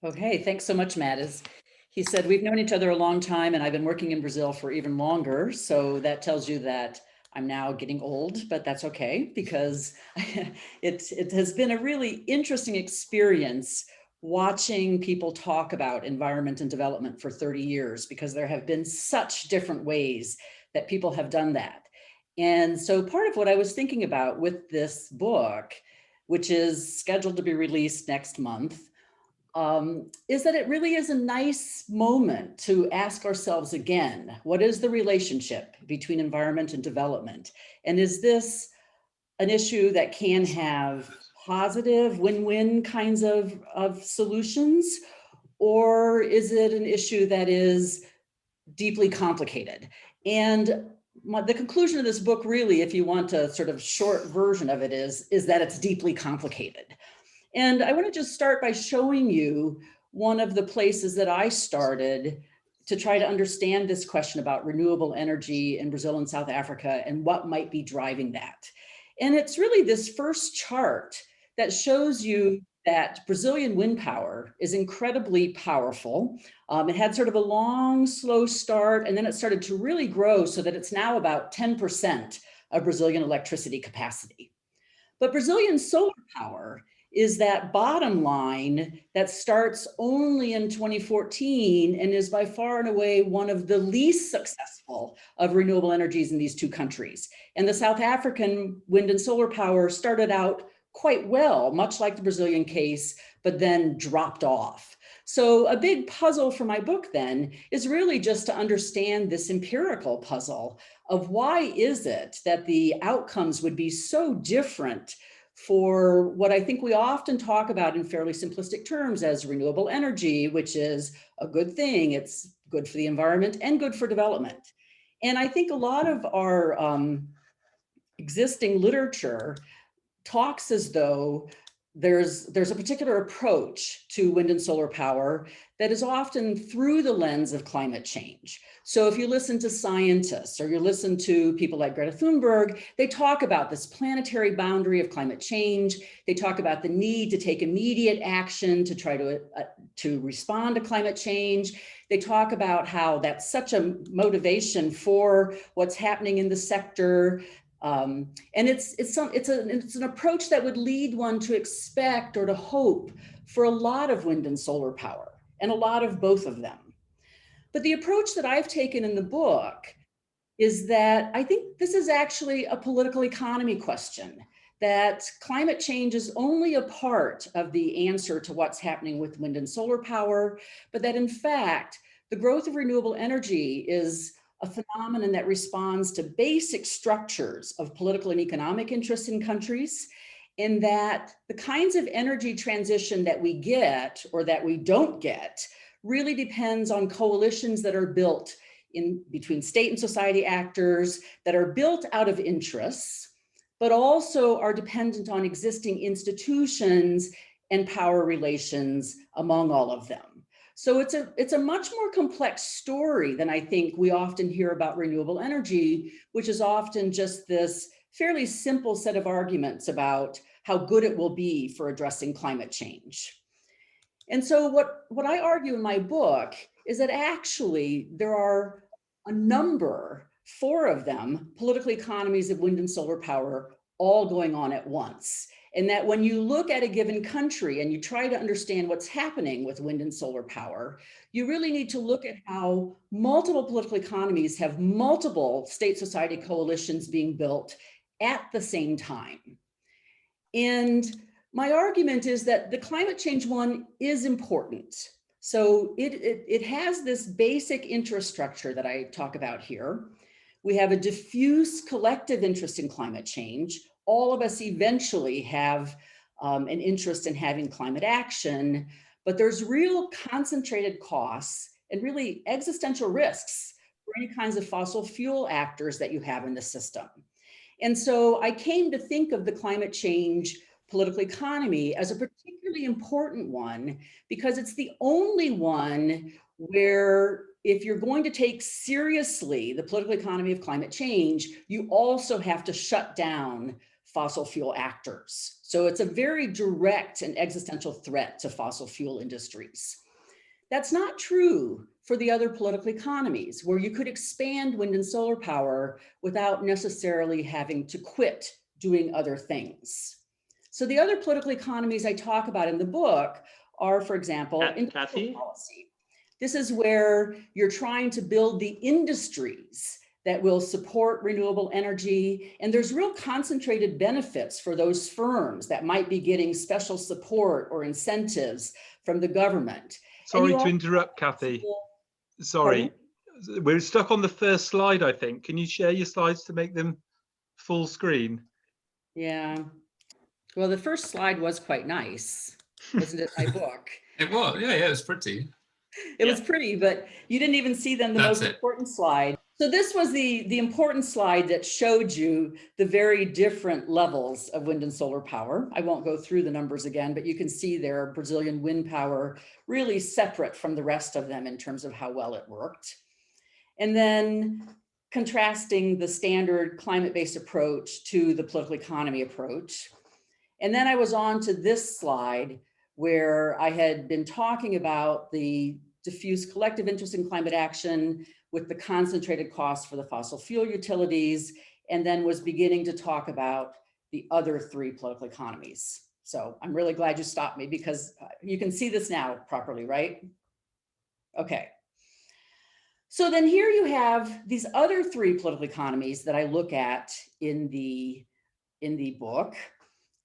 Okay, thanks so much, Matt. As he said, we've known each other a long time and I've been working in Brazil for even longer. So that tells you that I'm now getting old, but that's okay because it has been a really interesting experience watching people talk about environment and development for 30 years because there have been such different ways that people have done that. And so part of what I was thinking about with this book, which is scheduled to be released next month, is that it really is a nice moment to ask ourselves again, what is the relationship between environment and development? And is this an issue that can have positive win-win kinds of solutions? Or is it an issue that is deeply complicated? And the conclusion of this book really, if you want a sort of short version of it, is that it's deeply complicated. And I want to just start by showing you one of the places that I started to try to understand this question about renewable energy in Brazil and South Africa and what might be driving that. And it's really this first chart that shows you that Brazilian wind power is incredibly powerful. It had sort of a long, slow start, and then it started to really grow so that it's now about 10% of Brazilian electricity capacity. But Brazilian solar power is that bottom line that starts only in 2014 and is by far and away one of the least successful of renewable energies in these two countries. And the South African wind and solar power started out quite well, much like the Brazilian case, but then dropped off. So a big puzzle for my book then is really just to understand this empirical puzzle of why is it that the outcomes would be so different for what I think we often talk about in fairly simplistic terms as renewable energy, which is a good thing. It's good for the environment and good for development. And I think a lot of our existing literature talks as though there's a particular approach to wind and solar power that is often through the lens of climate change. So if you listen to scientists or you listen to people like Greta Thunberg, they talk about this planetary boundary of climate change. They talk about the need to take immediate action to try to respond to climate change. They talk about how that's such a motivation for what's happening in the sector. And it's an approach that would lead one to expect or to hope for a lot of wind and solar power and a lot of both of them. But the approach that I've taken in the book is that I think this is actually a political economy question, that climate change is only a part of the answer to what's happening with wind and solar power, but that in fact, the growth of renewable energy is a phenomenon that responds to basic structures of political and economic interests in countries, in that the kinds of energy transition that we get or that we don't get really depends on coalitions that are built in between state and society actors, that are built out of interests, but also are dependent on existing institutions and power relations among all of them. So it's a much more complex story than I think we often hear about renewable energy, which is often just this fairly simple set of arguments about how good it will be for addressing climate change. And so what I argue in my book is that actually there are a number, 4 of them, political economies of wind and solar power, all going on at once. And that when you look at a given country and you try to understand what's happening with wind and solar power, you really need to look at how multiple political economies have multiple state society coalitions being built at the same time. And my argument is that the climate change one is important. So it has this basic interest structure that I talk about here. We have a diffuse collective interest in climate change. All of us eventually have an interest in having climate action, but there's real concentrated costs and really existential risks for any kinds of fossil fuel actors that you have in the system. And so I came to think of the climate change political economy as a particularly important one because it's the only one where if you're going to take seriously the political economy of climate change, you also have to shut down fossil fuel actors. So it's a very direct and existential threat to fossil fuel industries. That's not true for the other political economies, where you could expand wind and solar power without necessarily having to quit doing other things. So the other political economies I talk about in the book are, for example, industrial policy. This is where you're trying to build the industries that will support renewable energy. And there's real concentrated benefits for those firms that might be getting special support or incentives from the government. Sorry to interrupt, Kathy. Sorry. Pardon? We're stuck on the first slide, I think. Can you share your slides to make them full screen? Yeah. Well, the first slide was quite nice, wasn't it, my book? It was, yeah, it was pretty. It was pretty, but you didn't even see then the most important slide. So this was the important slide that showed you the very different levels of wind and solar power. I won't go through the numbers again, but you can see there Brazilian wind power really separate from the rest of them in terms of how well it worked. And then contrasting the standard climate-based approach to the political economy approach. And then I was on to this slide where I had been talking about the diffuse collective interest in climate action with the concentrated costs for the fossil fuel utilities, and then was beginning to talk about the other three political economies. So I'm really glad you stopped me because you can see this now properly, right? Okay. So then here you have these other three political economies that I look at in the book.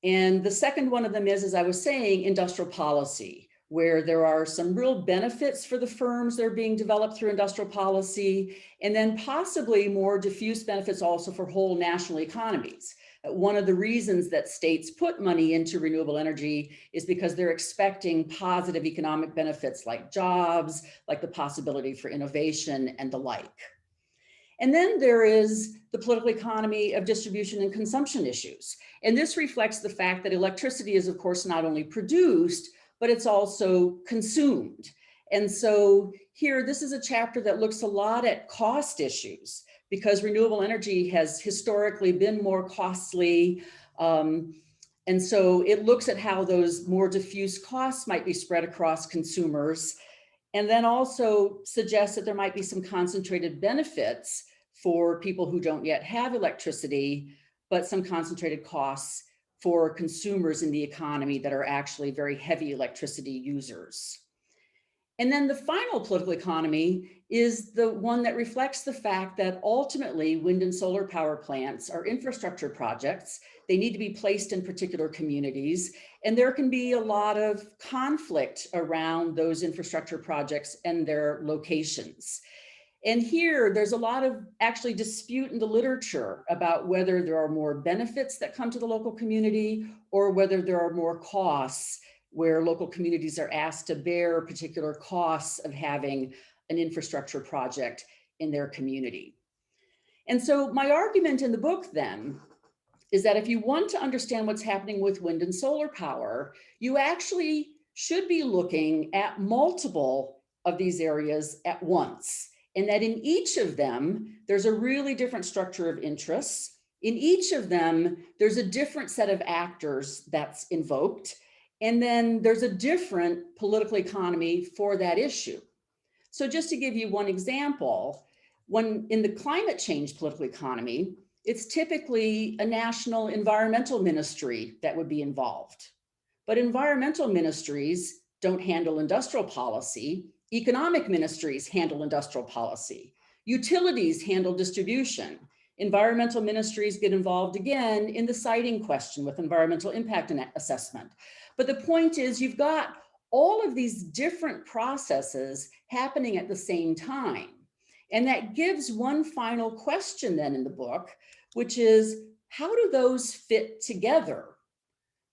And the second one of them is, as I was saying, industrial policy, where there are some real benefits for the firms that are being developed through industrial policy, and then possibly more diffuse benefits also for whole national economies. One of the reasons that states put money into renewable energy is because they're expecting positive economic benefits like jobs, like the possibility for innovation and the like. And then there is the political economy of distribution and consumption issues. And this reflects the fact that electricity is, of course, not only produced, but it's also consumed. And so here, this is a chapter that looks a lot at cost issues because renewable energy has historically been more costly. And so it looks at how those more diffuse costs might be spread across consumers, and then also suggests that there might be some concentrated benefits for people who don't yet have electricity, but some concentrated costs for consumers in the economy that are actually very heavy electricity users. And then the final political economy is the one that reflects the fact that ultimately wind and solar power plants are infrastructure projects. They need to be placed in particular communities, and there can be a lot of conflict around those infrastructure projects and their locations. And here, there's a lot of actually dispute in the literature about whether there are more benefits that come to the local community or whether there are more costs where local communities are asked to bear particular costs of having an infrastructure project in their community. And so my argument in the book then is that if you want to understand what's happening with wind and solar power, you actually should be looking at multiple of these areas at once. And that in each of them, there's a really different structure of interests. In each of them, there's a different set of actors that's invoked. And then there's a different political economy for that issue. So just to give you one example, when in the climate change political economy, it's typically a national environmental ministry that would be involved. But environmental ministries don't handle industrial policy. Economic ministries handle industrial policy. Utilities handle distribution. Environmental ministries get involved again in the siting question with environmental impact assessment. But the point is you've got all of these different processes happening at the same time. And that gives one final question then in the book, which is how do those fit together?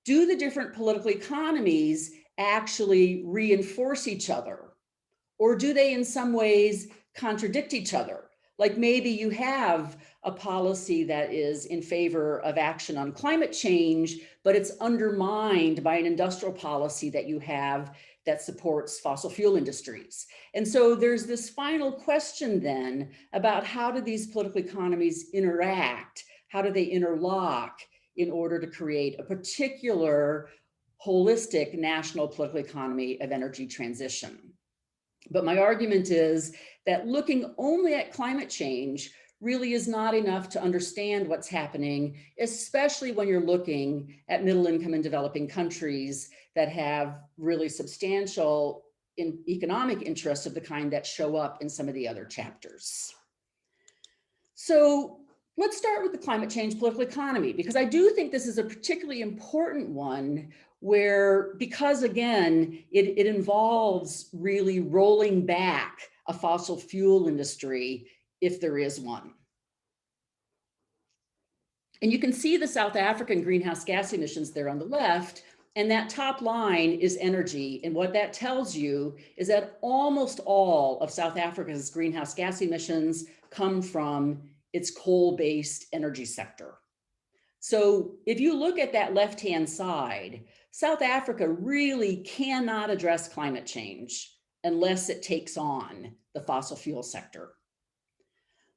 Do the different political economies actually reinforce each other? Or do they in some ways contradict each other? Like maybe you have a policy that is in favor of action on climate change, but it's undermined by an industrial policy that you have that supports fossil fuel industries. And so there's this final question then about how do these political economies interact? How do they interlock in order to create a particular holistic national political economy of energy transition. But my argument is that looking only at climate change really is not enough to understand what's happening, especially when you're looking at middle income and developing countries that have really substantial economic interests of the kind that show up in some of the other chapters. So let's start with the climate change political economy, because I do think this is a particularly important one where, because again, it involves really rolling back a fossil fuel industry if there is one. And you can see the South African greenhouse gas emissions there on the left, and that top line is energy. And what that tells you is that almost all of South Africa's greenhouse gas emissions come from its coal-based energy sector. So if you look at that left-hand side, South Africa really cannot address climate change unless it takes on the fossil fuel sector.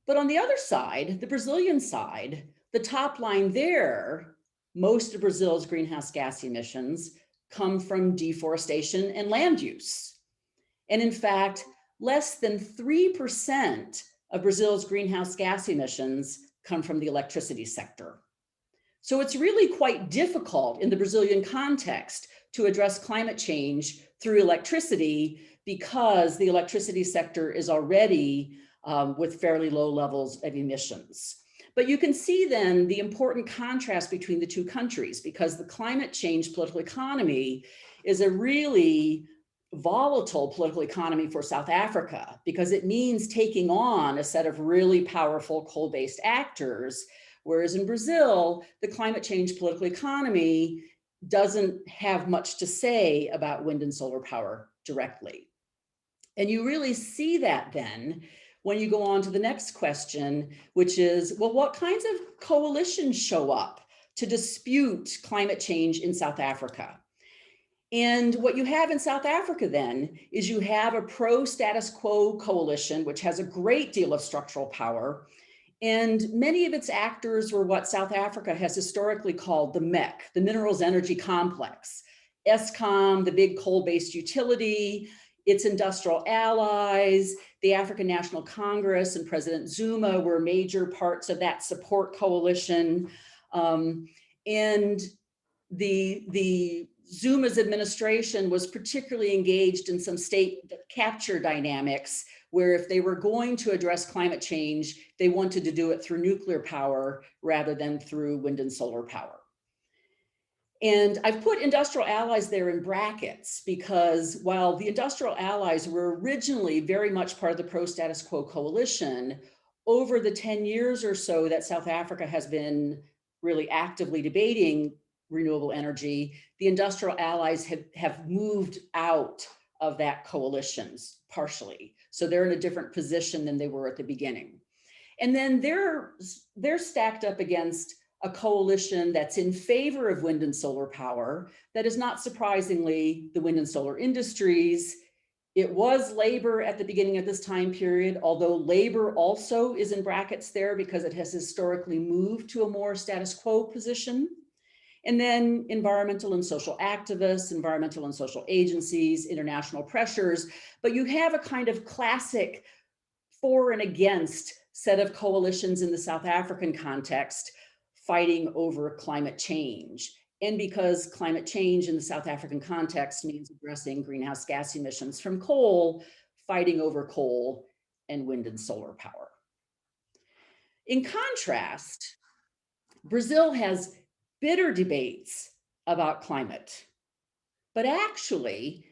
But on the other side, the Brazilian side, the top line there, most of Brazil's greenhouse gas emissions come from deforestation and land use. And in fact, less than 3% of Brazil's greenhouse gas emissions come from the electricity sector. So it's really quite difficult in the Brazilian context to address climate change through electricity because the electricity sector is already with fairly low levels of emissions. But you can see then the important contrast between the two countries, because the climate change political economy is a really volatile political economy for South Africa, because it means taking on a set of really powerful coal-based actors. Whereas in Brazil, the climate change political economy doesn't have much to say about wind and solar power directly. And you really see that then when you go on to the next question, which is, well, what kinds of coalitions show up to dispute climate change in South Africa? And what you have in South Africa then is you have a pro-status quo coalition, which has a great deal of structural power. And many of its actors were what South Africa has historically called the MEC, the Minerals Energy Complex. Eskom, the big coal-based utility, its industrial allies, the African National Congress and President Zuma were major parts of that support coalition. And the Zuma's administration was particularly engaged in some state capture dynamics, where if they were going to address climate change, they wanted to do it through nuclear power rather than through wind and solar power. And I've put industrial allies there in brackets because while the industrial allies were originally very much part of the pro-status quo coalition, over the 10 years or so that South Africa has been really actively debating renewable energy, the industrial allies have moved out of that coalitions partially. So they're in a different position than they were at the beginning. And then they're stacked up against a coalition that's in favor of wind and solar power that is not surprisingly the wind and solar industries. It was labor at the beginning of this time period, although labor also is in brackets there because it has historically moved to a more status quo position. And then environmental and social activists, environmental and social agencies, international pressures, but you have a kind of classic for and against set of coalitions in the South African context fighting over climate change. And because climate change in the South African context means addressing greenhouse gas emissions from coal, fighting over coal and wind and solar power. In contrast, Brazil has bitter debates about climate, but actually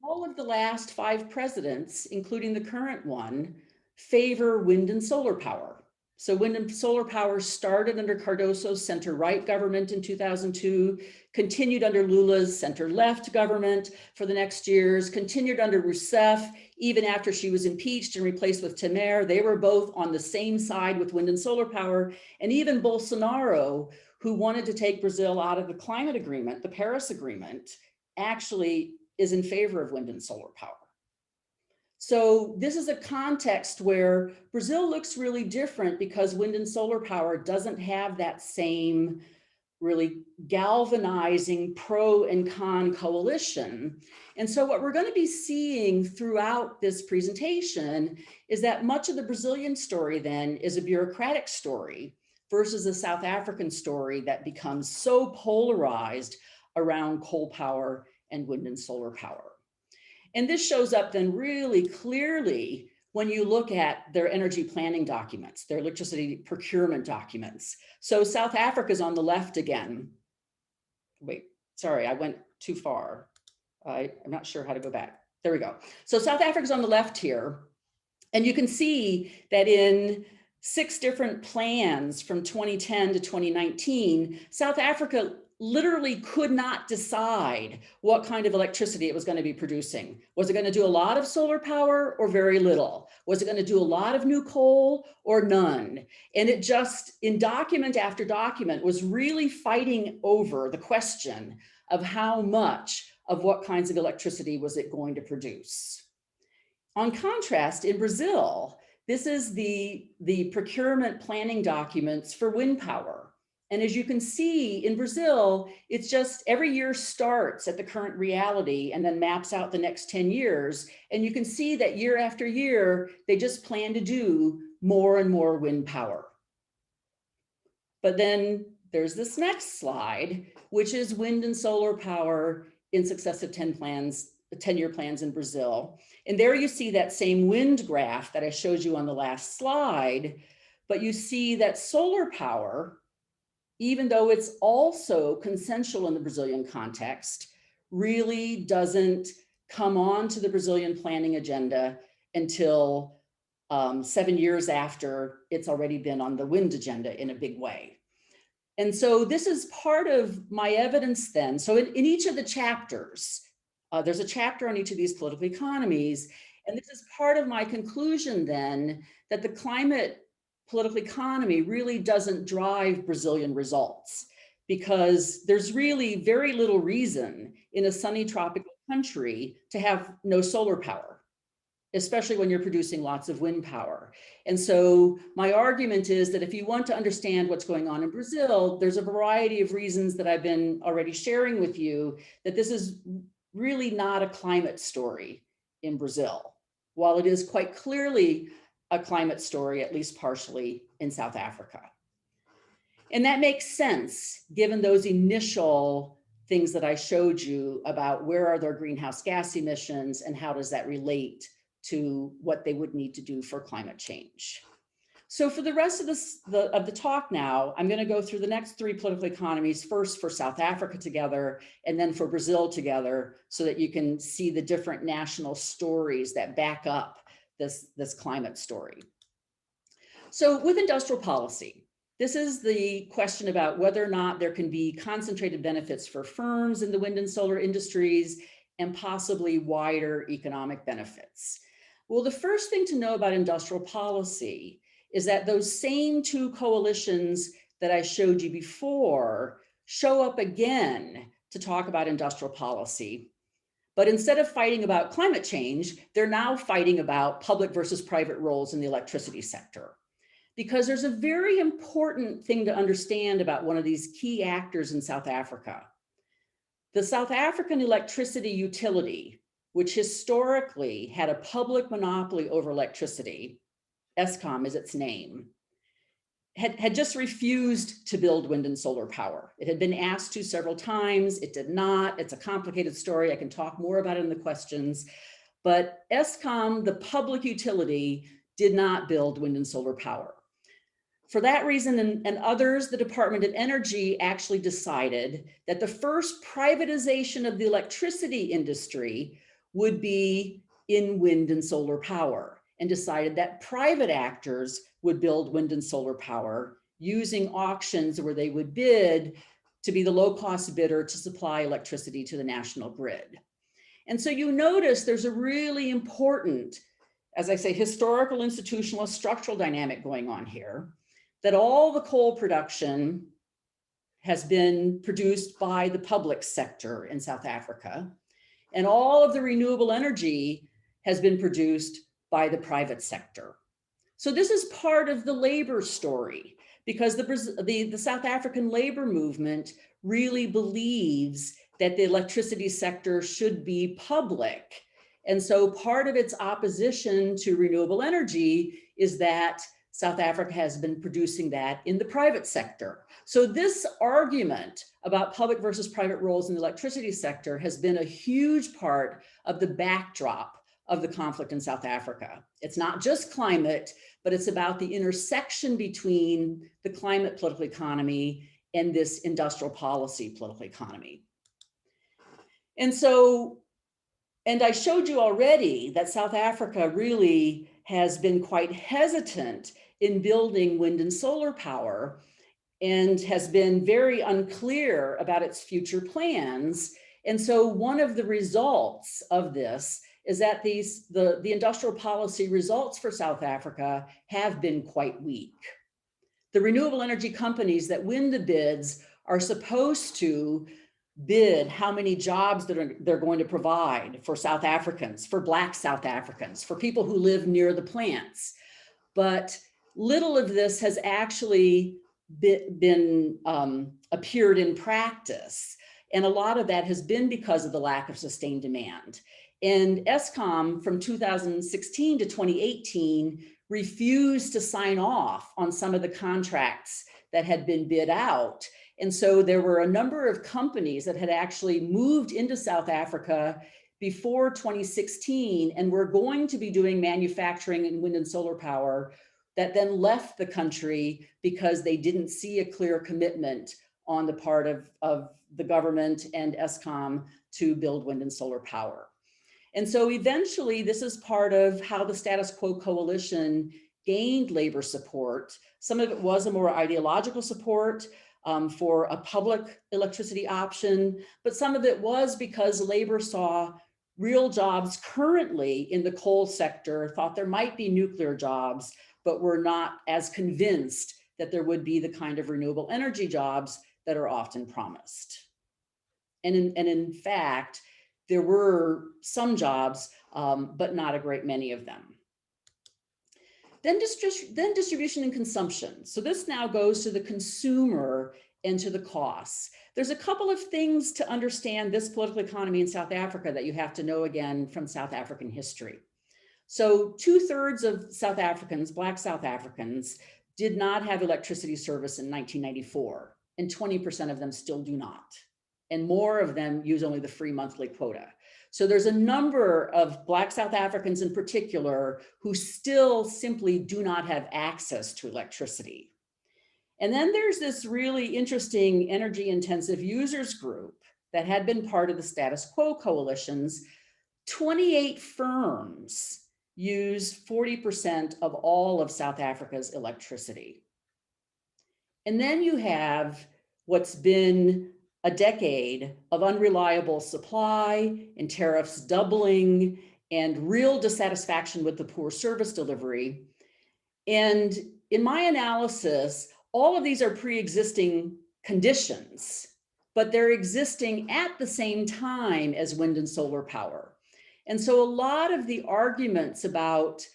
all of the last 5 presidents, including the current one, favor wind and solar power. So wind and solar power started under Cardoso's center-right government in 2002, continued under Lula's center-left government for the next years, continued under Rousseff, even after she was impeached and replaced with Temer. They were both on the same side with wind and solar power. And even Bolsonaro, who wanted to take Brazil out of the climate agreement, the Paris Agreement, actually is in favor of wind and solar power. So this is a context where Brazil looks really different because wind and solar power doesn't have that same really galvanizing pro and con coalition. And so what we're going to be seeing throughout this presentation is that much of the Brazilian story then is a bureaucratic story versus a South African story that becomes so polarized around coal power and wind and solar power. And this shows up then really clearly when you look at their energy planning documents, their electricity procurement documents. So South Africa's on the left again. Wait, sorry, I went too far. I'm not sure how to go back. There we go. So South Africa's on the left here. And you can see that in 6 different plans from 2010 to 2019, South Africa literally could not decide what kind of electricity it was going to be producing. Was it going to do a lot of solar power or very little? Was it going to do a lot of new coal or none? And it just, in document after document, was really fighting over the question of how much of what kinds of electricity was it going to produce. On contrast, in Brazil, this is the procurement planning documents for wind power. And as you can see in Brazil, it's just every year starts at the current reality and then maps out the next 10 years. And you can see that year after year, they just plan to do more and more wind power. But then there's this next slide, which is wind and solar power in successive 10-year plans in Brazil. And there you see that same wind graph that I showed you on the last slide, but you see that solar power, even though it's also consensual in the Brazilian context, really doesn't come on to the Brazilian planning agenda until 7 years after it's already been on the wind agenda in a big way. And so this is part of my evidence then. So in each of the chapters, there's a chapter on each of these political economies. And this is part of my conclusion then that the climate political economy really doesn't drive Brazilian results, because there's really very little reason in a sunny tropical country to have no solar power, especially when you're producing lots of wind power. And so my argument is that if you want to understand what's going on in Brazil, there's a variety of reasons that I've been already sharing with you, that this is really not a climate story in Brazil, while it is quite clearly a climate story, at least partially, in South Africa. And that makes sense, given those initial things that I showed you about where are their greenhouse gas emissions and how does that relate to what they would need to do for climate change. So for the rest of the talk now, I'm going to go through the next 3 political economies, first for South Africa together, and then for Brazil together, so that you can see the different national stories that back up this climate story. So with industrial policy, this is the question about whether or not there can be concentrated benefits for firms in the wind and solar industries and possibly wider economic benefits. Well, the first thing to know about industrial policy is that those same 2 coalitions that I showed you before show up again to talk about industrial policy. But instead of fighting about climate change, they're now fighting about public versus private roles in the electricity sector. Because there's a very important thing to understand about one of these key actors in South Africa. The South African electricity utility, which historically had a public monopoly over electricity, Eskom is its name, had just refused to build wind and solar power. It had been asked to several times. It did not. It's a complicated story. I can talk more about it in the questions. But Eskom, the public utility, did not build wind and solar power. For that reason and others, the Department of Energy actually decided that the first privatization of the electricity industry would be in wind and solar power, and decided that private actors would build wind and solar power using auctions where they would bid to be the low-cost bidder to supply electricity to the national grid. And so you notice there's a really important, as I say, historical, institutional, structural dynamic going on here, that all the coal production has been produced by the public sector in South Africa, and all of the renewable energy has been produced by the private sector. So this is part of the labor story, because the South African labor movement really believes that the electricity sector should be public. And so part of its opposition to renewable energy is that South Africa has been producing that in the private sector. So this argument about public versus private roles in the electricity sector has been a huge part of the backdrop of the conflict in South Africa. It's not just climate, but it's about the intersection between the climate political economy and this industrial policy political economy. And so, and I showed you already that South Africa really has been quite hesitant in building wind and solar power and has been very unclear about its future plans. And so one of the results of this is that the industrial policy results for South Africa have been quite weak. The renewable energy companies that win the bids are supposed to bid how many jobs they're going to provide for South Africans, for Black South Africans, for people who live near the plants. But little of this has actually been appeared in practice. And a lot of that has been because of the lack of sustained demand. And Eskom from 2016 to 2018 refused to sign off on some of the contracts that had been bid out. And so there were a number of companies that had actually moved into South Africa before 2016 and were going to be doing manufacturing in wind and solar power that then left the country because they didn't see a clear commitment on the part of the government and Eskom to build wind and solar power. And so eventually this is part of how the status quo coalition gained labor support. Some of it was a more ideological support for a public electricity option, but some of it was because labor saw real jobs currently in the coal sector, thought there might be nuclear jobs, but were not as convinced that there would be the kind of renewable energy jobs that are often promised. And in fact, there were some jobs, but not a great many of them. Then distribution and consumption. So this now goes to the consumer and to the costs. There's a couple of things to understand this political economy in South Africa that you have to know again from South African history. So 2/3 of South Africans, Black South Africans, did not have electricity service in 1994, and 20% of them still do not. And more of them use only the free monthly quota. So there's a number of Black South Africans in particular who still simply do not have access to electricity. And then there's this really interesting energy intensive users group that had been part of the status quo coalitions. 28 firms use 40% of all of South Africa's electricity. And then you have what's been a decade of unreliable supply and tariffs doubling and real dissatisfaction with the poor service delivery. And in my analysis, all of these are pre-existing conditions, but they're existing at the same time as wind and solar power. And so a lot of the arguments about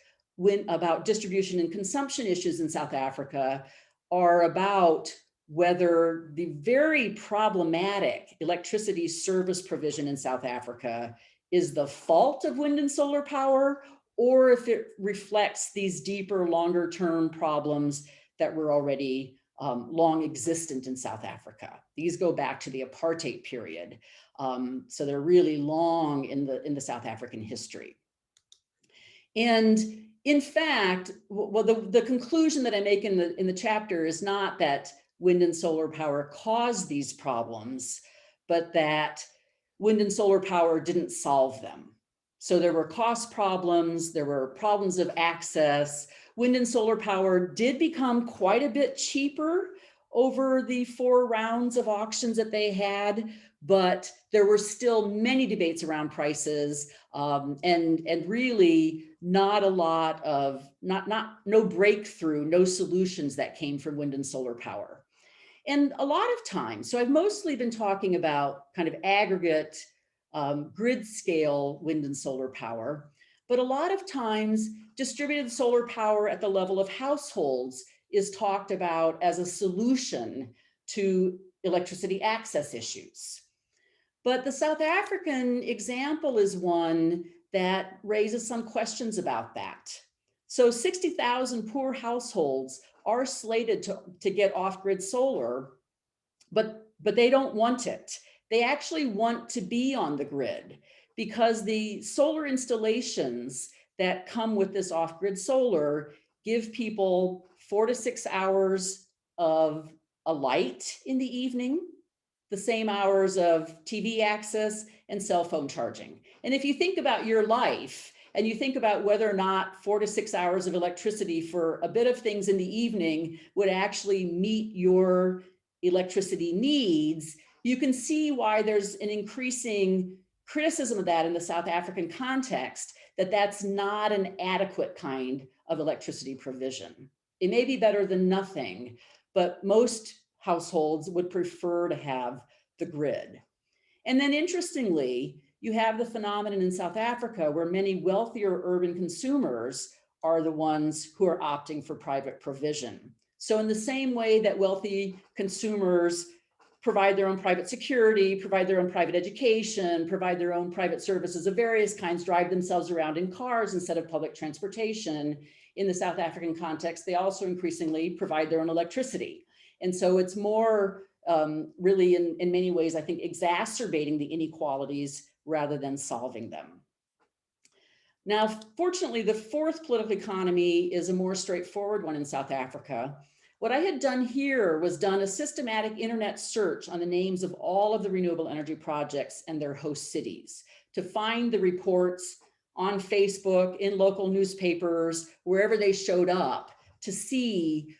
distribution and consumption issues in South Africa are about whether the very problematic electricity service provision in South Africa is the fault of wind and solar power, or if it reflects these deeper, longer term problems that were already long existent in South Africa. These go back to the apartheid period. So they're really long in the South African history. And in fact, well, the conclusion that I make in the chapter is not that wind and solar power caused these problems, but that wind and solar power didn't solve them. So there were cost problems, there were problems of access. Wind and solar power did become quite a bit cheaper over the 4 rounds of auctions that they had, but there were still many debates around prices, and really not a lot of, no breakthrough, no solutions that came from wind and solar power. And a lot of times, so I've mostly been talking about kind of aggregate grid scale wind and solar power, but a lot of times distributed solar power at the level of households is talked about as a solution to electricity access issues. But the South African example is one that raises some questions about that. So 60,000 poor households are slated to get off-grid solar, but they don't want it. They actually want to be on the grid because the solar installations that come with this off-grid solar give people 4 to 6 hours of a light in the evening, the same hours of TV access and cell phone charging. And if you think about your life and you think about whether or not 4 to 6 hours of electricity for a bit of things in the evening would actually meet your electricity needs, you can see why there's an increasing criticism of that in the South African context, that that's not an adequate kind of electricity provision. It may be better than nothing, but most households would prefer to have the grid. And then interestingly, you have the phenomenon in South Africa where many wealthier urban consumers are the ones who are opting for private provision. So in the same way that wealthy consumers provide their own private security, provide their own private education, provide their own private services of various kinds, drive themselves around in cars instead of public transportation, in the South African context, they also increasingly provide their own electricity. And so it's more really in many ways, I think, exacerbating the inequalities rather than solving them. Now, fortunately, the fourth political economy is a more straightforward one in South Africa. What I had done here was done a systematic internet search on the names of all of the renewable energy projects and their host cities to find the reports on Facebook, in local newspapers, wherever they showed up, to see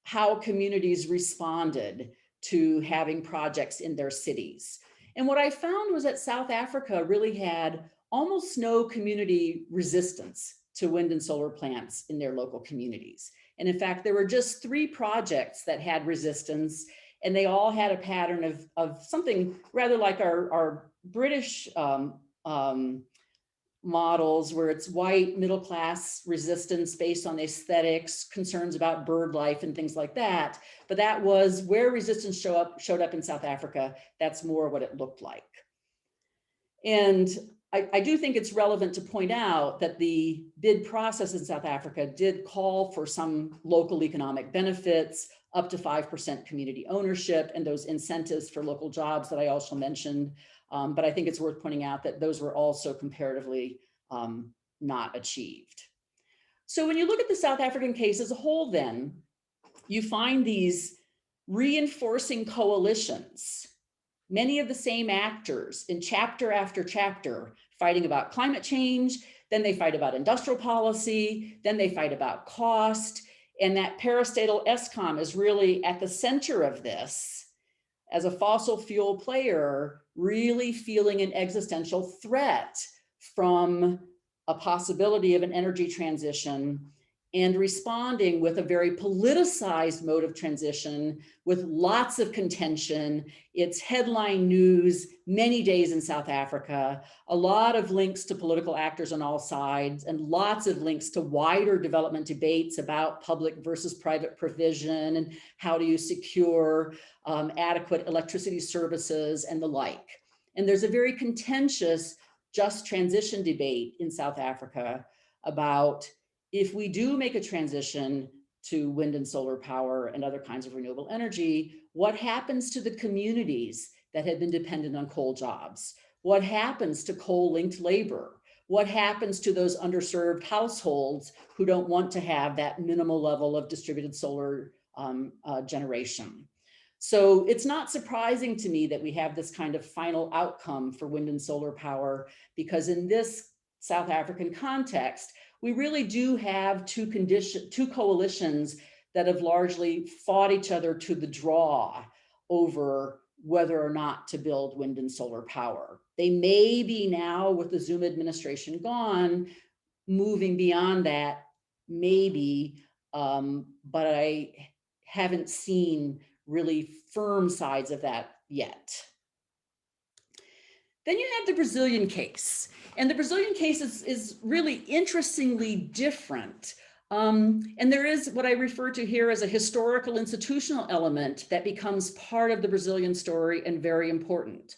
how communities responded to having projects in their cities. And what I found was that South Africa really had almost no community resistance to wind and solar plants in their local communities. And in fact, there were just 3 projects that had resistance, and they all had a pattern of something rather like our British models, where it's white, middle-class resistance based on aesthetics, concerns about bird life and things like that. But that was where resistance showed up in South Africa. That's more what it looked like. And I do think it's relevant to point out that the bid process in South Africa did call for some local economic benefits, up to 5% community ownership, and those incentives for local jobs that I also mentioned. But I think it's worth pointing out that those were also comparatively not achieved. So when you look at the South African case as a whole, then you find these reinforcing coalitions, many of the same actors in chapter after chapter, fighting about climate change, then they fight about industrial policy, then they fight about cost, and that parastatal Eskom is really at the center of this as a fossil fuel player, really feeling an existential threat from a possibility of an energy transition and responding with a very politicized mode of transition with lots of contention. It's headline news many days in South Africa, a lot of links to political actors on all sides, and lots of links to wider development debates about public versus private provision and how do you secure adequate electricity services and the like. And there's a very contentious just transition debate in South Africa about, if we do make a transition to wind and solar power and other kinds of renewable energy, what happens to the communities that have been dependent on coal jobs? What happens to coal-linked labor? What happens to those underserved households who don't want to have that minimal level of distributed solar generation? So it's not surprising to me that we have this kind of final outcome for wind and solar power, because in this South African context, we really do have two coalitions that have largely fought each other to the draw over whether or not to build wind and solar power. They may be now, with the Zuma administration gone, moving beyond that, maybe, but I haven't seen really firm sides of that yet. Then you have the Brazilian case. And the Brazilian case is really interestingly different And there is what I refer to here as a historical institutional element that becomes part of the Brazilian story and very important.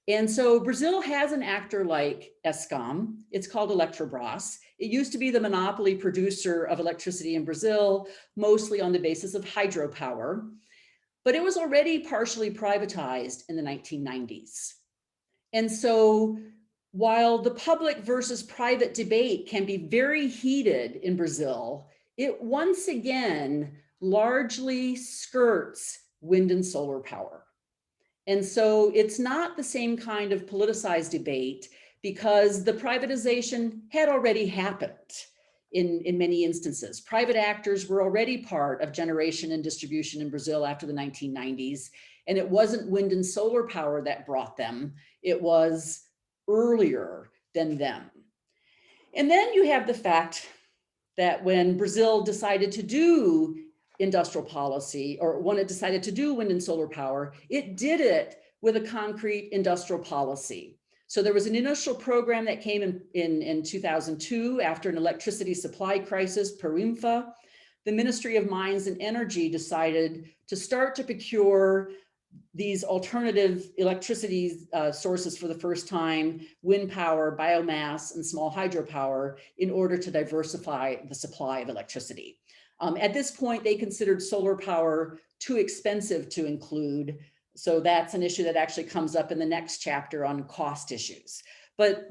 And so Brazil has an actor like Escom. It's called Eletrobras. It used to be the monopoly producer of electricity in Brazil, mostly on the basis of hydropower, but it was already partially privatized in the 1990s. And so while the public versus private debate can be very heated in Brazil, it once again largely skirts wind and solar power. And so it's not the same kind of politicized debate because the privatization had already happened in many instances. Private actors were already part of generation and distribution in Brazil after the 1990s. And it wasn't wind and solar power that brought them. It was earlier than them. And then you have the fact that when Brazil decided to do industrial policy, or when it decided to do wind and solar power, it did it with a concrete industrial policy. So there was an initial program that came in 2002 after an electricity supply crisis, Perimfa. The Ministry of Mines and Energy decided to start to procure these alternative electricity sources for the first time, wind power, biomass, and small hydropower, in order to diversify the supply of electricity. At this point, they considered solar power too expensive to include. So that's an issue that actually comes up in the next chapter on cost issues. But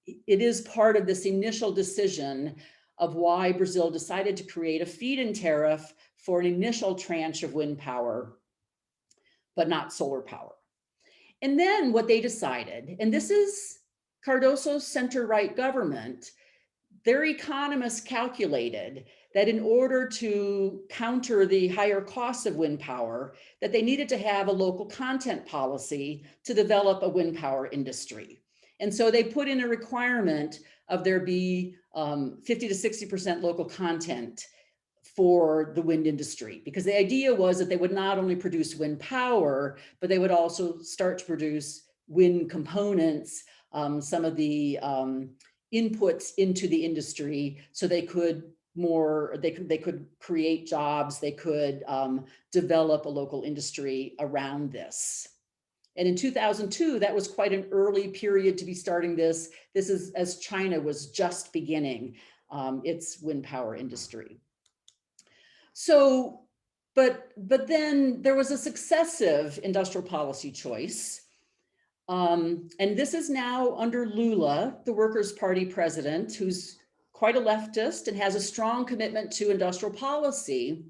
it is part of this initial decision of why Brazil decided to create a feed-in tariff for an initial tranche of wind power, but not solar power. And then what they decided, and this is Cardoso's center-right government, their economists calculated that in order to counter the higher costs of wind power, that they needed to have a local content policy to develop a wind power industry. And so they put in a requirement of there be 50 to 60% local content for the wind industry, because the idea was that they would not only produce wind power, but they would also start to produce wind components, some of the inputs into the industry, so they could create jobs, they could develop a local industry around this. And in 2002, that was quite an early period to be starting this. This is as China was just beginning its wind power industry. So, but then there was a successive industrial policy choice. And this is now under Lula, the Workers' Party president, who's quite a leftist and has a strong commitment to industrial policy.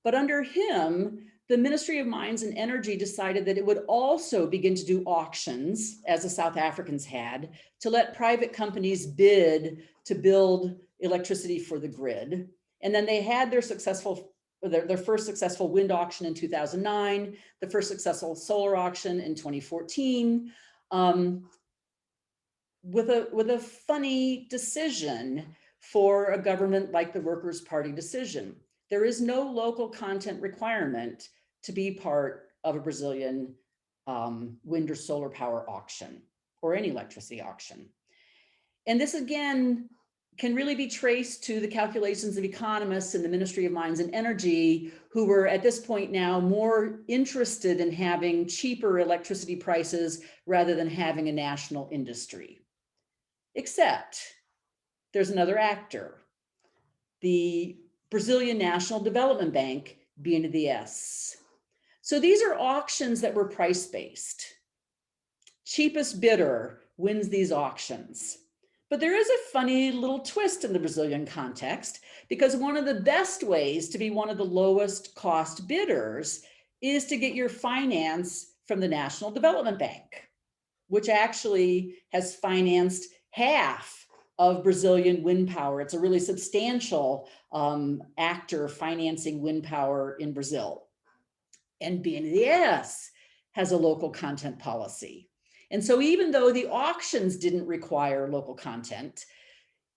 But under him, the Ministry of Mines and Energy decided that it would also begin to do auctions, as the South Africans had, to let private companies bid to build electricity for the grid. And then they had their first successful wind auction in 2009, the first successful solar auction in 2014, with a funny decision for a government like the Workers' Party decision. There is no local content requirement to be part of a Brazilian wind or solar power auction or any electricity auction. And this again can really be traced to the calculations of economists in the Ministry of Mines and Energy, who were at this point now more interested in having cheaper electricity prices rather than having a national industry. Except there's another actor, the Brazilian National Development Bank, BNDES. So these are auctions that were price-based. Cheapest bidder wins these auctions. But there is a funny little twist in the Brazilian context, because one of the best ways to be one of the lowest cost bidders is to get your finance from the National Development Bank, which actually has financed half of Brazilian wind power. It's a really substantial actor financing wind power in Brazil. And BNDES has a local content policy. And so even though the auctions didn't require local content,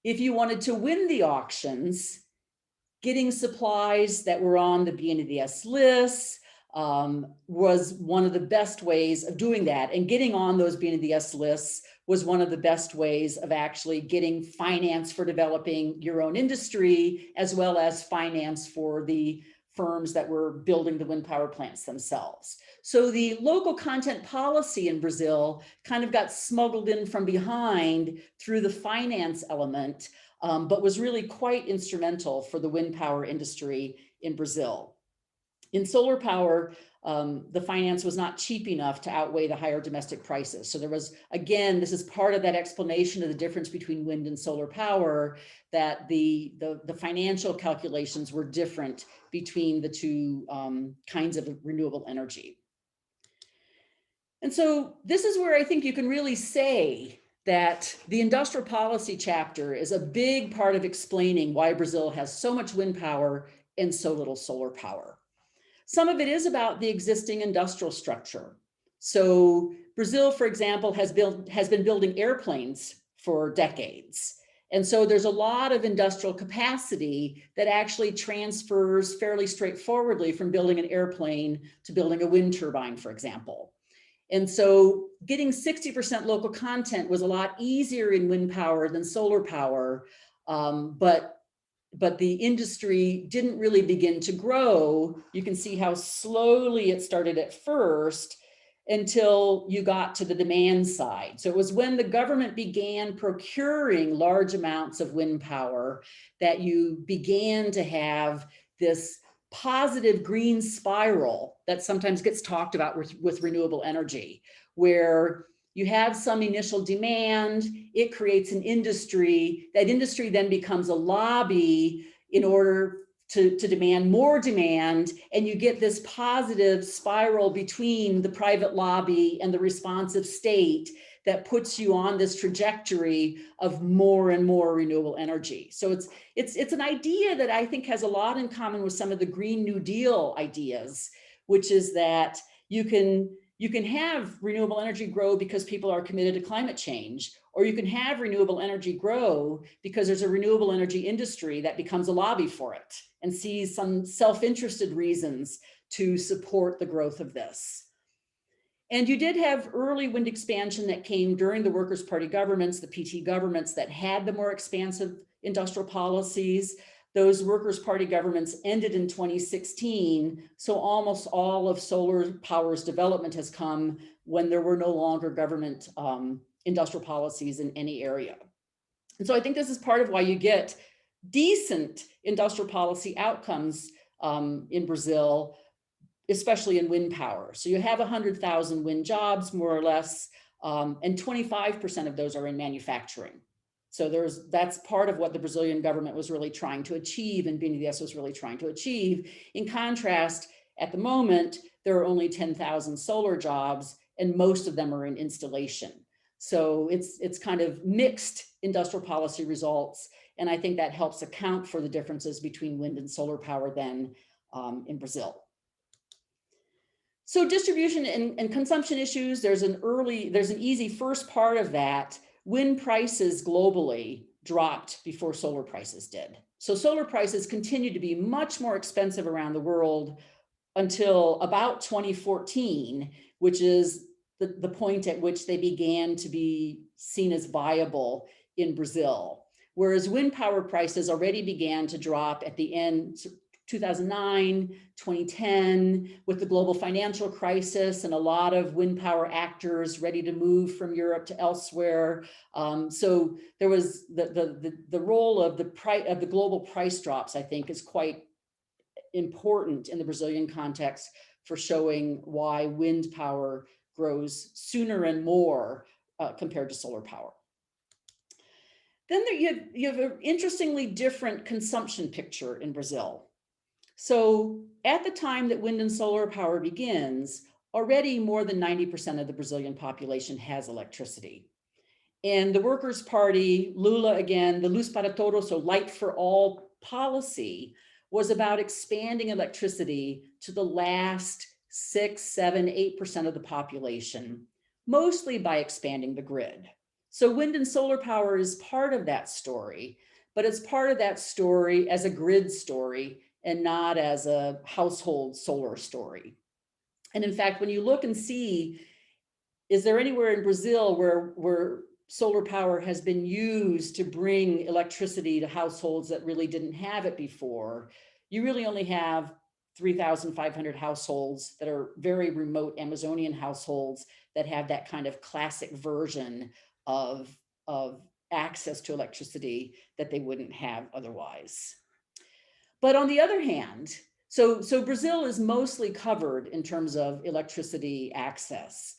if you wanted to win the auctions, getting supplies that were on the BNDES list was one of the best ways of doing that. And getting on those BNDES lists was one of the best ways of actually getting finance for developing your own industry, as well as finance for the firms that were building the wind power plants themselves. So the local content policy in Brazil kind of got smuggled in from behind through the finance element, but was really quite instrumental for the wind power industry in Brazil. In solar power, the finance was not cheap enough to outweigh the higher domestic prices. So there was, again, this is part of that explanation of the difference between wind and solar power, that the financial calculations were different between the two kinds of renewable energy. And so this is where I think you can really say that the industrial policy chapter is a big part of explaining why Brazil has so much wind power and so little solar power. Some of it is about the existing industrial structure. So Brazil, for example, has been building airplanes for decades. And so there's a lot of industrial capacity that actually transfers fairly straightforwardly from building an airplane to building a wind turbine, for example. And so getting 60% local content was a lot easier in wind power than solar power, but the industry didn't really begin to grow. You can see how slowly it started at first until you got to the demand side. So it was when the government began procuring large amounts of wind power that you began to have this positive green spiral that sometimes gets talked about with renewable energy, where you have some initial demand, it creates an industry, that industry then becomes a lobby in order to demand more demand, and you get this positive spiral between the private lobby and the responsive state that puts you on this trajectory of more and more renewable energy. So it's an idea that I think has a lot in common with some of the Green New Deal ideas, which is that you can have renewable energy grow because people are committed to climate change, or you can have renewable energy grow because there's a renewable energy industry that becomes a lobby for it and sees some self-interested reasons to support the growth of this. And you did have early wind expansion that came during the Workers' Party governments, the PT governments that had the more expansive industrial policies. Those Workers' Party governments ended in 2016, so almost all of solar power's development has come when there were no longer government industrial policies in any area. And so I think this is part of why you get decent industrial policy outcomes in Brazil, especially in wind power. So you have 100,000 wind jobs, more or less, and 25% of those are in manufacturing. So that's part of what the Brazilian government was really trying to achieve, and BNDES was really trying to achieve. In contrast, at the moment, there are only 10,000 solar jobs, and most of them are in installation. So it's kind of mixed industrial policy results, and I think that helps account for the differences between wind and solar power then in Brazil. So distribution and consumption issues, there's an easy first part of that. Wind prices globally dropped before solar prices did. So solar prices continued to be much more expensive around the world until about 2014, which is the point at which they began to be seen as viable in Brazil. Whereas wind power prices already began to drop at the end, 2009, 2010, with the global financial crisis and a lot of wind power actors ready to move from Europe to elsewhere. So there was the role of the global price drops, I think, is quite important in the Brazilian context for showing why wind power grows sooner and more compared to solar power. Then you have an interestingly different consumption picture in Brazil. So at the time that wind and solar power begins, already more than 90% of the Brazilian population has electricity. And the Workers' Party, Lula again, the Luz para Todos, so light for all policy, was about expanding electricity to the last 6, 7, 8% of the population, mostly by expanding the grid. So wind and solar power is part of that story, but it's part of that story as a grid story and not as a household solar story. And in fact, when you look and see, is there anywhere in Brazil where solar power has been used to bring electricity to households that really didn't have it before, you really only have 3,500 households that are very remote Amazonian households that have that kind of classic version of access to electricity that they wouldn't have otherwise. But on the other hand, so Brazil is mostly covered in terms of electricity access.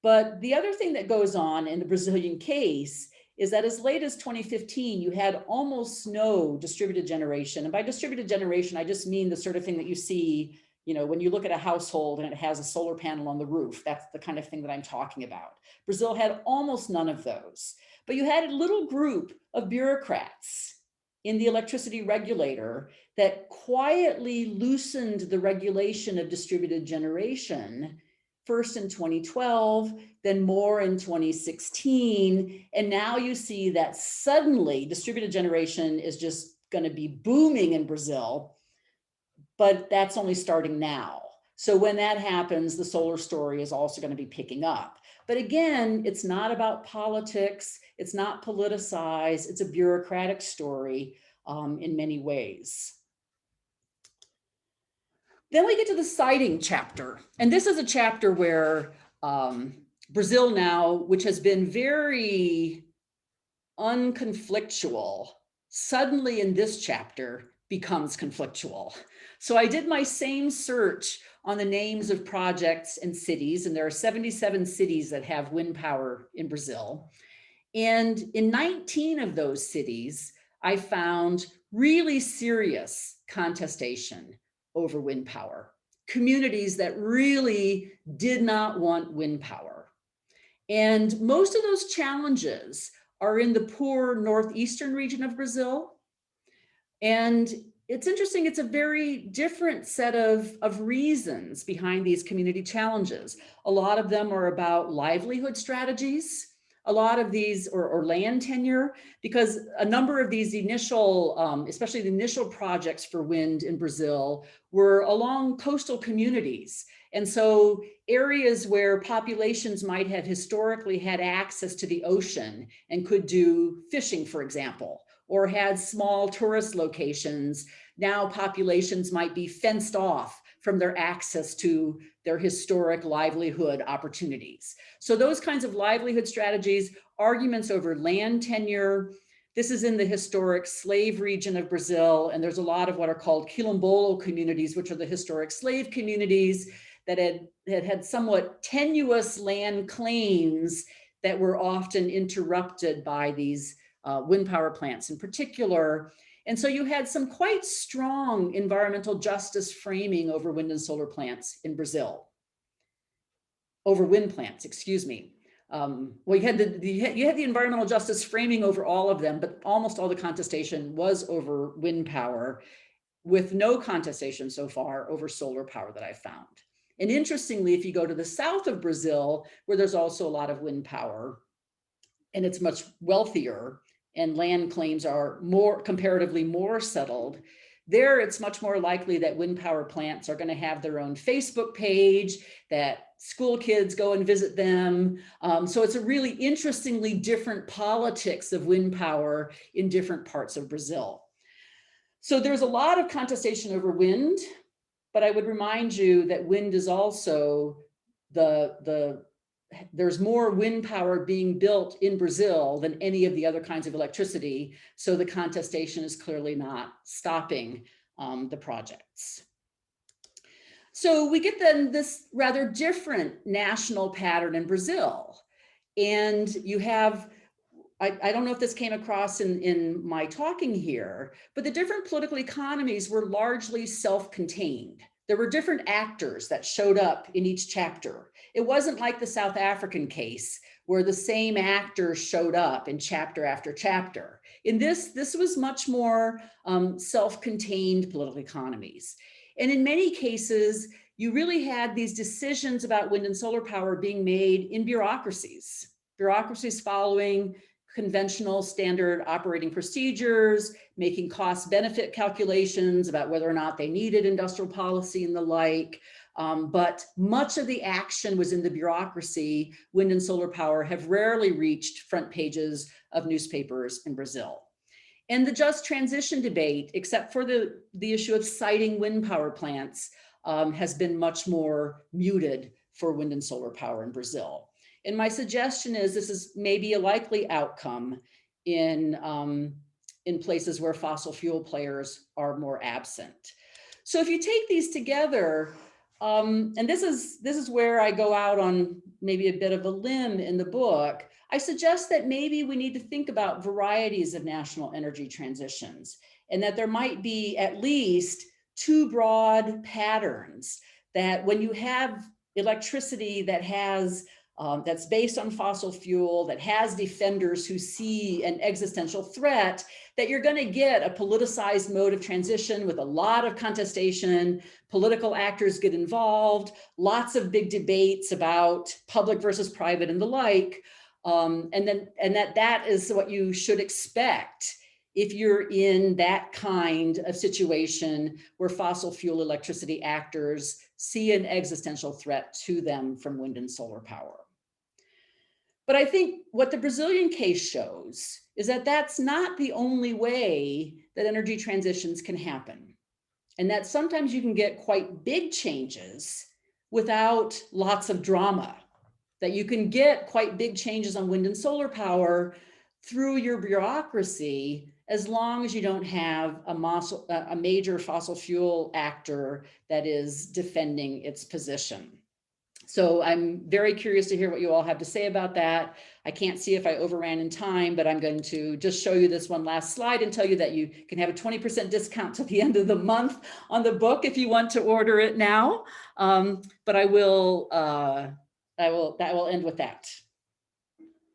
But the other thing that goes on in the Brazilian case is that as late as 2015, you had almost no distributed generation. And by distributed generation, I just mean the sort of thing that you see, you know, when you look at a household and it has a solar panel on the roof. That's the kind of thing that I'm talking about. Brazil had almost none of those. But you had a little group of bureaucrats in the electricity regulator that quietly loosened the regulation of distributed generation, first in 2012, then more in 2016. And now you see that suddenly distributed generation is just going to be booming in Brazil, but that's only starting now. So when that happens, the solar story is also going to be picking up. But again, it's not about politics. It's not politicized. It's a bureaucratic story in many ways. Then we get to the siting chapter. And this is a chapter where Brazil now, which has been very unconflictual, suddenly in this chapter becomes conflictual. So I did my same search on the names of projects and cities, and there are 77 cities that have wind power in Brazil. And in 19 of those cities, I found really serious contestation over wind power, communities that really did not want wind power. And most of those challenges are in the poor northeastern region of Brazil. And it's interesting, it's a very different set of reasons behind these community challenges. A lot of them are about livelihood strategies. A lot of these, or land tenure, because a number of these initial, especially the initial projects for wind in Brazil, were along coastal communities. And so areas where populations might have historically had access to the ocean and could do fishing, for example, or had small tourist locations, now populations might be fenced off from their access to their historic livelihood opportunities. So those kinds of livelihood strategies, arguments over land tenure. This is in the historic slave region of Brazil, and there's a lot of what are called quilombola communities, which are the historic slave communities that had somewhat tenuous land claims that were often interrupted by these wind power plants in particular. And so you had some quite strong environmental justice framing over wind and solar plants in Brazil. Over wind plants, excuse me. Well, you had the environmental justice framing over all of them, but almost all the contestation was over wind power, with no contestation so far over solar power that I found. And interestingly, if you go to the south of Brazil, where there's also a lot of wind power, and it's much wealthier, and land claims are comparatively more settled, there it's much more likely that wind power plants are going to have their own Facebook page, that school kids go and visit them. So it's a really interestingly different politics of wind power in different parts of Brazil. So there's a lot of contestation over wind, but I would remind you that wind is also there's more wind power being built in Brazil than any of the other kinds of electricity. So the contestation is clearly not stopping the projects. So we get then this rather different national pattern in Brazil. And you have, I don't know if this came across in my talking here, but the different political economies were largely self-contained. There were different actors that showed up in each chapter. It wasn't like the South African case where the same actors showed up in chapter after chapter. In this was much more self-contained political economies. And in many cases, you really had these decisions about wind and solar power being made in bureaucracies following conventional standard operating procedures, making cost benefit calculations about whether or not they needed industrial policy and the like. But much of the action was in the bureaucracy. Wind and solar power have rarely reached front pages of newspapers in Brazil. And the just transition debate, except for the issue of siting wind power plants, has been much more muted for wind and solar power in Brazil. And my suggestion is this is maybe a likely outcome in places where fossil fuel players are more absent. So if you take these together, and this is where I go out on maybe a bit of a limb in the book, I suggest that maybe we need to think about varieties of national energy transitions, and that there might be at least two broad patterns, that when you have electricity that has that's based on fossil fuel, that has defenders who see an existential threat, that you're going to get a politicized mode of transition with a lot of contestation, political actors get involved, lots of big debates about public versus private and the like. And that is what you should expect if you're in that kind of situation where fossil fuel electricity actors see an existential threat to them from wind and solar power. But I think what the Brazilian case shows is that that's not the only way that energy transitions can happen. And that sometimes you can get quite big changes without lots of drama. That you can get quite big changes on wind and solar power through your bureaucracy, as long as you don't have a major fossil fuel actor that is defending its position. So I'm very curious to hear what you all have to say about that. I can't see if I overran in time, but I'm going to just show you this one last slide and tell you that you can have a 20% discount till the end of the month on the book if you want to order it now. But I will end with that.